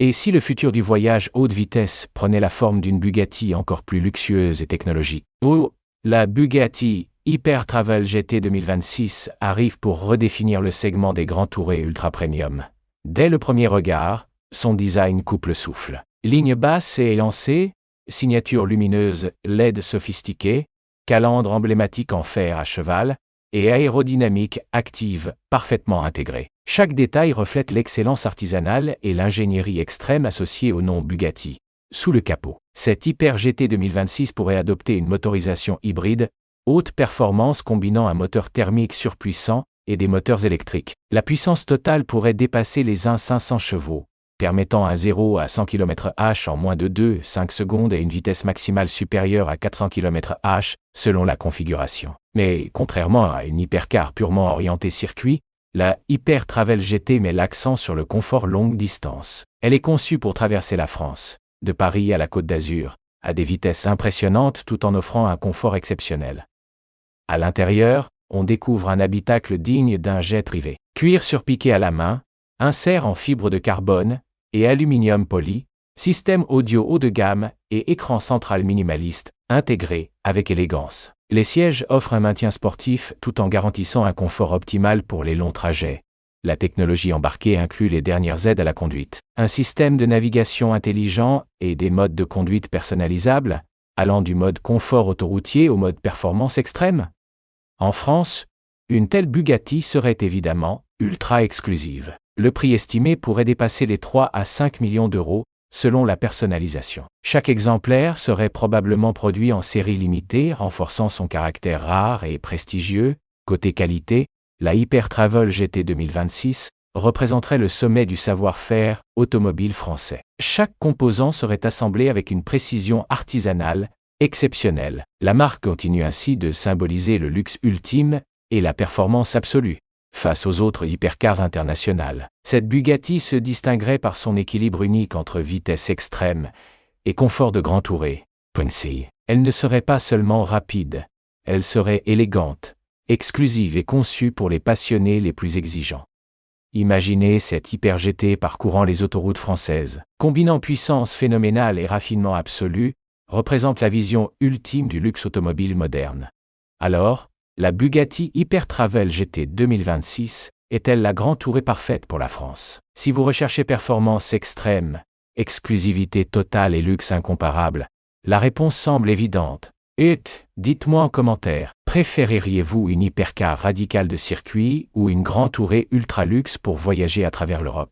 Et si le futur du voyage haute vitesse prenait la forme d'une Bugatti encore plus luxueuse et technologique? Oh, la Bugatti Hyper Travel GT 2026 arrive pour redéfinir le segment des grands tourés ultra premium. Dès le premier regard, son design coupe le souffle. Ligne basse et élancée, signature lumineuse LED sophistiquée, calandre emblématique en fer à cheval, et aérodynamique active, parfaitement intégrée. Chaque détail reflète l'excellence artisanale et l'ingénierie extrême associée au nom Bugatti. Sous le capot, cette Hyper GT 2026 pourrait adopter une motorisation hybride, haute performance combinant un moteur thermique surpuissant et des moteurs électriques. La puissance totale pourrait dépasser les 500 chevaux, permettant un 0 à 100 km/h en moins de 2,5 secondes et une vitesse maximale supérieure à 400 km/h selon la configuration. Mais contrairement à une hypercar purement orientée circuit, la Hyper Travel GT met l'accent sur le confort longue distance. Elle est conçue pour traverser la France, de Paris à la Côte d'Azur, à des vitesses impressionnantes tout en offrant un confort exceptionnel. À l'intérieur, on découvre un habitacle digne d'un jet privé. Cuir surpiqué à la main, insert en fibre de carbone et aluminium poli, système audio haut de gamme et écran central minimaliste, intégré avec élégance. Les sièges offrent un maintien sportif tout en garantissant un confort optimal pour les longs trajets. La technologie embarquée inclut les dernières aides à la conduite, un système de navigation intelligent et des modes de conduite personnalisables, allant du mode confort autoroutier au mode performance extrême. En France, une telle Bugatti serait évidemment ultra exclusive. Le prix estimé pourrait dépasser les 3 à 5 millions d'euros, selon la personnalisation. Chaque exemplaire serait probablement produit en série limitée, renforçant son caractère rare et prestigieux. Côté qualité, la Hyper Travel GT 2026 représenterait le sommet du savoir-faire automobile français. Chaque composant serait assemblé avec une précision artisanale exceptionnelle. La marque continue ainsi de symboliser le luxe ultime et la performance absolue. Face aux autres hypercars internationales, cette Bugatti se distinguerait par son équilibre unique entre vitesse extrême et confort de grand touré. Elle ne serait pas seulement rapide, elle serait élégante, exclusive et conçue pour les passionnés les plus exigeants. Imaginez cette Hyper GT parcourant les autoroutes françaises, combinant puissance phénoménale et raffinement absolu, représente la vision ultime du luxe automobile moderne. Alors, la Bugatti Hyper Travel GT 2026 est-elle la grande tourée parfaite pour la France? Si vous recherchez performance extrême, exclusivité totale et luxe incomparable, la réponse semble évidente. Dites-moi en commentaire, préféreriez-vous une hypercar radicale de circuit ou une grande tourée ultra luxe pour voyager à travers l'Europe?